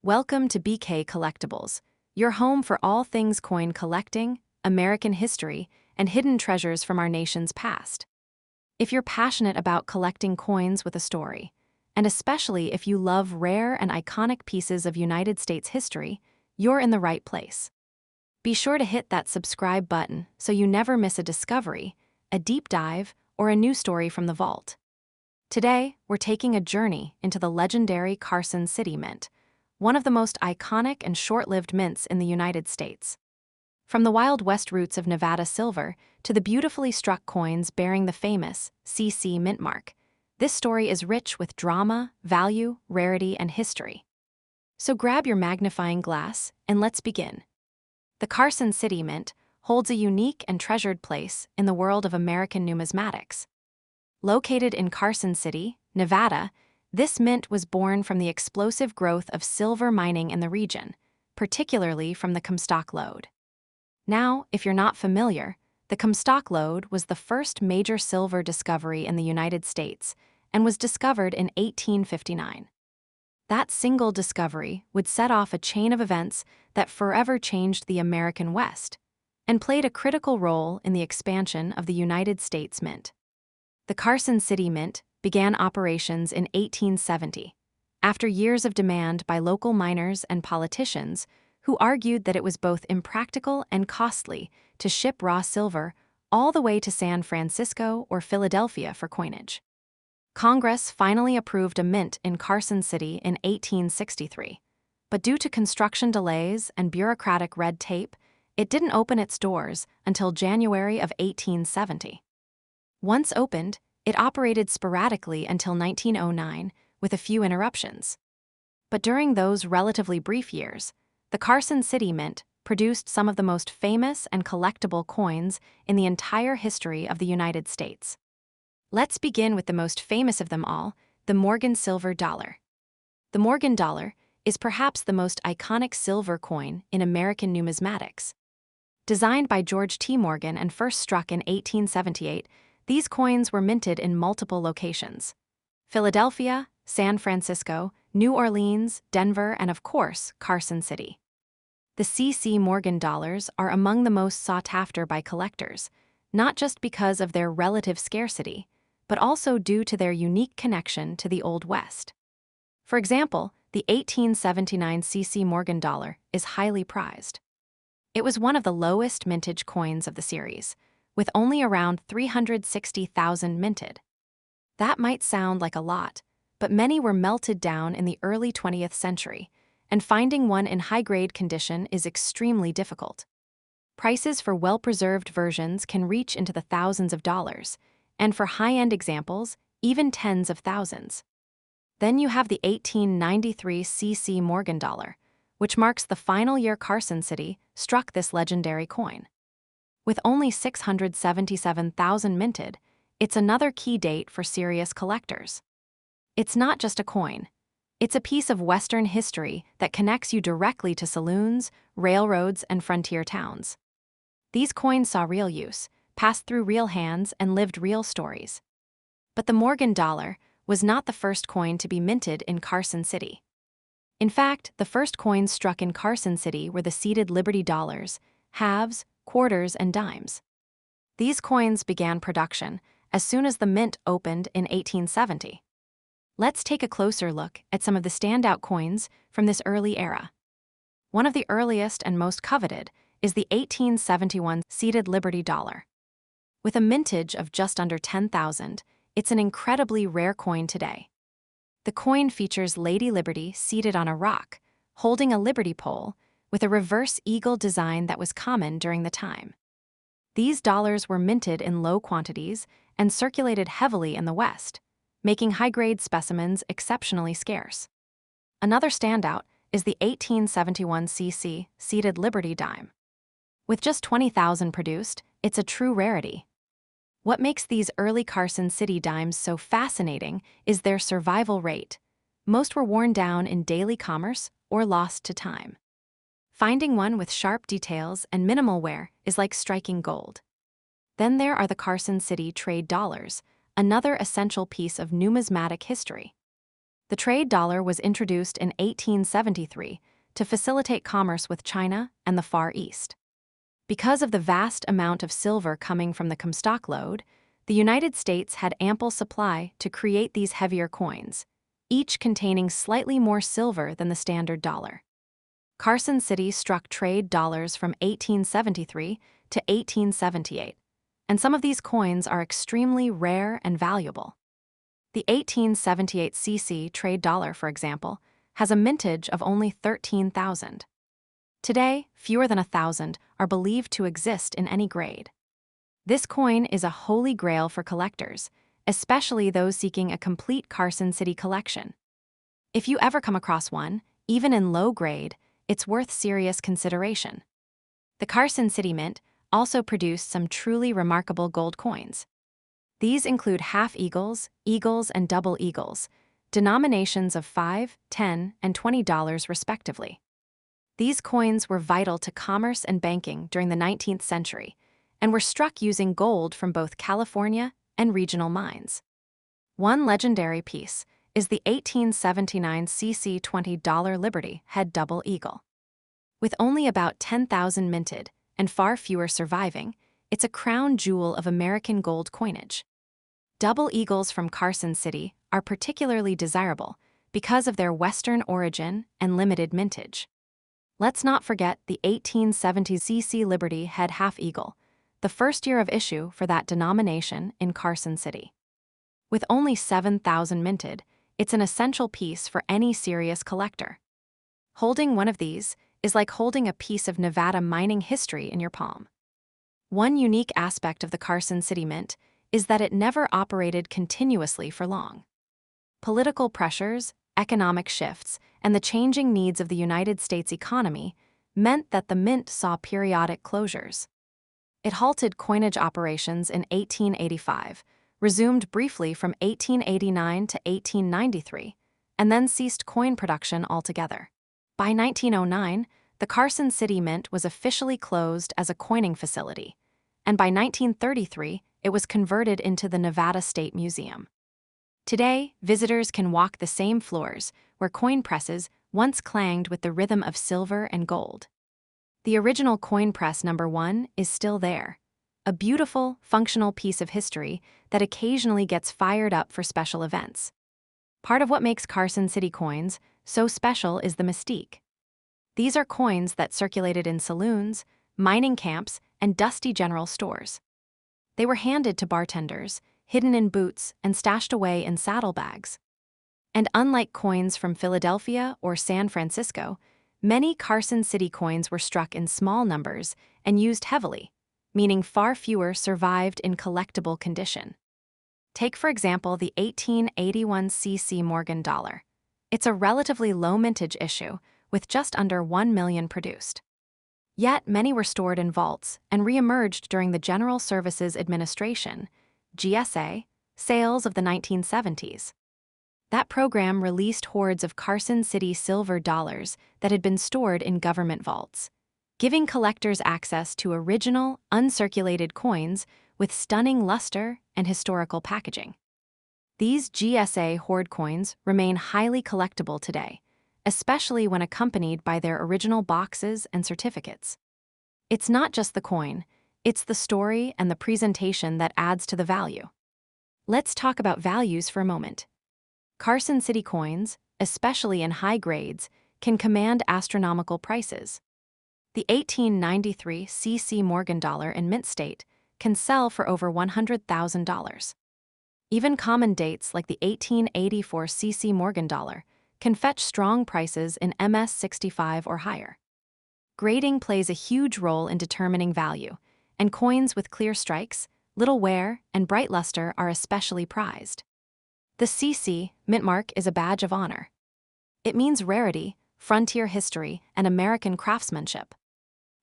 Welcome to BK Collectibles, your home for all things coin collecting, American history, and hidden treasures from our nation's past. If you're passionate about collecting coins with a story, and especially if you love rare and iconic pieces of United States history, you're in the right place. Be sure to hit that subscribe button so you never miss a discovery, a deep dive, or a new story from the vault. Today, we're taking a journey into the legendary Carson City Mint, one of the most iconic and short-lived mints in the United States. From the Wild West roots of Nevada silver to the beautifully struck coins bearing the famous CC mint mark, this story is rich with drama, value, rarity, and history. So grab your magnifying glass and let's begin. The Carson City Mint holds a unique and treasured place in the world of American numismatics. Located in Carson City, Nevada, this mint was born from the explosive growth of silver mining in the region, particularly from the Comstock lode. Now, if you're not familiar, the Comstock lode was the first major silver discovery in the United States and was discovered in 1859. That single discovery would set off a chain of events that forever changed the American West and played a critical role in the expansion of the United States Mint. The Carson City Mint began operations in 1870, after years of demand by local miners and politicians who argued that it was both impractical and costly to ship raw silver all the way to San Francisco or Philadelphia for coinage. Congress finally approved a mint in Carson City in 1863, but due to construction delays and bureaucratic red tape, it didn't open its doors until January of 1870. Once opened, it operated sporadically until 1909, with a few interruptions. But during those relatively brief years, the Carson City Mint produced some of the most famous and collectible coins in the entire history of the United States. Let's begin with the most famous of them all, the Morgan silver dollar. The Morgan dollar is perhaps the most iconic silver coin in American numismatics. Designed by George T. Morgan and first struck in 1878, these coins were minted in multiple locations: Philadelphia, San Francisco, New Orleans, Denver, and of course, Carson City. The CC Morgan dollars are among the most sought after by collectors, not just because of their relative scarcity, but also due to their unique connection to the Old West. For example, the 1879 CC Morgan dollar is highly prized. It was one of the lowest mintage coins of the series, with only around 360,000 minted. That might sound like a lot, but many were melted down in the early 20th century, and finding one in high-grade condition is extremely difficult. Prices for well-preserved versions can reach into the thousands of dollars, and for high-end examples, even tens of thousands. Then you have the 1893 CC Morgan dollar, which marks the final year Carson City struck this legendary coin. With only 677,000 minted, it's another key date for serious collectors. It's not just a coin. It's a piece of Western history that connects you directly to saloons, railroads, and frontier towns. These coins saw real use, passed through real hands, and lived real stories. But the Morgan dollar was not the first coin to be minted in Carson City. In fact, the first coins struck in Carson City were the seeded Liberty dollars, halves, quarters, and dimes. These coins began production as soon as the mint opened in 1870. Let's take a closer look at some of the standout coins from this early era. One of the earliest and most coveted is the 1871 seeded Liberty dollar. With a mintage of just under 10,000, it's an incredibly rare coin today. The coin features Lady Liberty seated on a rock, holding a liberty pole, with a reverse eagle design that was common during the time. These dollars were minted in low quantities and circulated heavily in the West, making high-grade specimens exceptionally scarce. Another standout is the 1871 CC seeded Liberty dime. With just 20,000 produced, it's a true rarity. What makes these early Carson City dimes so fascinating is their survival rate. Most were worn down in daily commerce or lost to time. Finding one with sharp details and minimal wear is like striking gold. Then there are the Carson City trade dollars, another essential piece of numismatic history. The trade dollar was introduced in 1873 to facilitate commerce with China and the Far East. Because of the vast amount of silver coming from the Comstock lode, the United States had ample supply to create these heavier coins, each containing slightly more silver than the standard dollar. Carson City struck trade dollars from 1873 to 1878, and some of these coins are extremely rare and valuable. The 1878 cc trade dollar, for example, has a mintage of only 13,000. Today, fewer than 1,000 are believed to exist in any grade. This coin is a holy grail for collectors, especially those seeking a complete Carson City collection. If you ever come across one, even in low grade, it's worth serious consideration. The Carson City Mint also produced some truly remarkable gold coins. These include half eagles, eagles, and double eagles, denominations of $5, $10, and $20 respectively. These coins were vital to commerce and banking during the 19th century and were struck using gold from both California and regional mines. One legendary piece is the 1879 cc $20 Liberty Head Double Eagle. With only about 10,000 minted and far fewer surviving, it's a crown jewel of American gold coinage. Double eagles from Carson City are particularly desirable because of their Western origin and limited mintage. Let's not forget the 1870 cc Liberty Head Half Eagle, the first year of issue for that denomination in Carson City. With only 7,000 minted, it's an essential piece for any serious collector. Holding one of these is like holding a piece of Nevada mining history in your palm. One unique aspect of the Carson City Mint is that it never operated continuously for long. Political pressures, economic shifts, and the changing needs of the United States economy meant that the mint saw periodic closures. It halted coinage operations in 1885, resumed briefly from 1889 to 1893, and then ceased coin production altogether. By 1909, the Carson City Mint was officially closed as a coining facility, and by 1933, it was converted into the Nevada State Museum. Today, visitors can walk the same floors where coin presses once clanged with the rhythm of silver and gold. The original coin press number 1 is still there, a beautiful, functional piece of history that occasionally gets fired up for special events. Part of what makes Carson City coins so special is the mystique. These are coins that circulated in saloons, mining camps, and dusty general stores. They were handed to bartenders, hidden in boots, and stashed away in saddlebags. And unlike coins from Philadelphia or San Francisco, many Carson City coins were struck in small numbers and used heavily, meaning far fewer survived in collectible condition. Take, for example, the 1881 cc Morgan dollar. It's a relatively low mintage issue, with just under 1 million produced. Yet many were stored in vaults and re-emerged during the General Services Administration, GSA, sales of the 1970s. That program released hordes of Carson City silver dollars that had been stored in government vaults, giving collectors access to original, uncirculated coins with stunning luster and historical packaging. These GSA hoard coins remain highly collectible today, especially when accompanied by their original boxes and certificates. It's not just the coin, it's the story and the presentation that adds to the value. Let's talk about values for a moment. Carson City coins, especially in high grades, can command astronomical prices. The 1893 cc Morgan dollar in mint state can sell for over $100,000. Even common dates like the 1884 cc Morgan dollar can fetch strong prices in MS 65 or higher. Grading plays a huge role in determining value, and coins with clear strikes, little wear, and bright luster are especially prized. The CC mint mark is a badge of honor. It means rarity, frontier history, and American craftsmanship.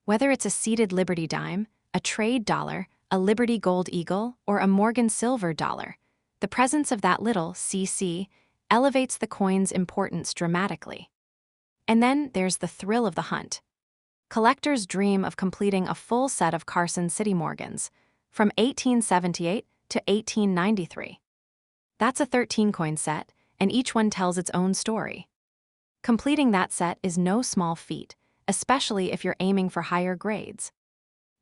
Whether it's a seeded Liberty dime, a trade dollar, a Liberty Gold Eagle, or a Morgan Silver dollar, the presence of that little CC elevates the coin's importance dramatically. And then there's the thrill of the hunt. Collectors dream of completing a full set of Carson City Morgans, from 1878 to 1893. That's a 13-coin set, and each one tells its own story. Completing that set is no small feat, especially if you're aiming for higher grades.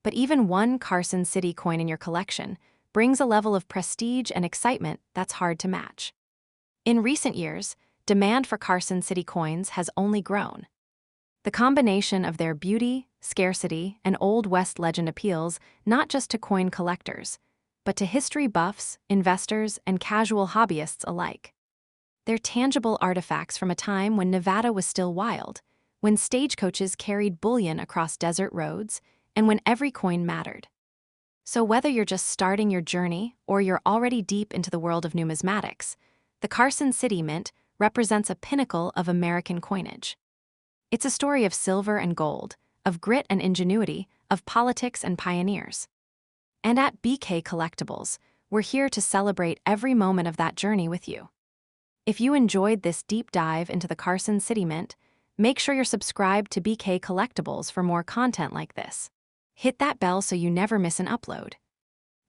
But even one Carson City coin in your collection brings a level of prestige and excitement that's hard to match. In recent years, demand for Carson City coins has only grown. The combination of their beauty, scarcity, and Old West legend appeals not just to coin collectors, but to history buffs, investors, and casual hobbyists alike. They're tangible artifacts from a time when Nevada was still wild, when stagecoaches carried bullion across desert roads, and when every coin mattered. So whether you're just starting your journey or you're already deep into the world of numismatics, the Carson City Mint represents a pinnacle of American coinage. It's a story of silver and gold, of grit and ingenuity, of politics and pioneers. And at BK Collectibles, we're here to celebrate every moment of that journey with you. If you enjoyed this deep dive into the Carson City Mint, make sure you're subscribed to BK Collectibles for more content like this. Hit that bell so you never miss an upload.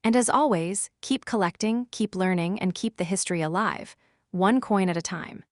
And as always, keep collecting, keep learning, and keep the history alive, one coin at a time.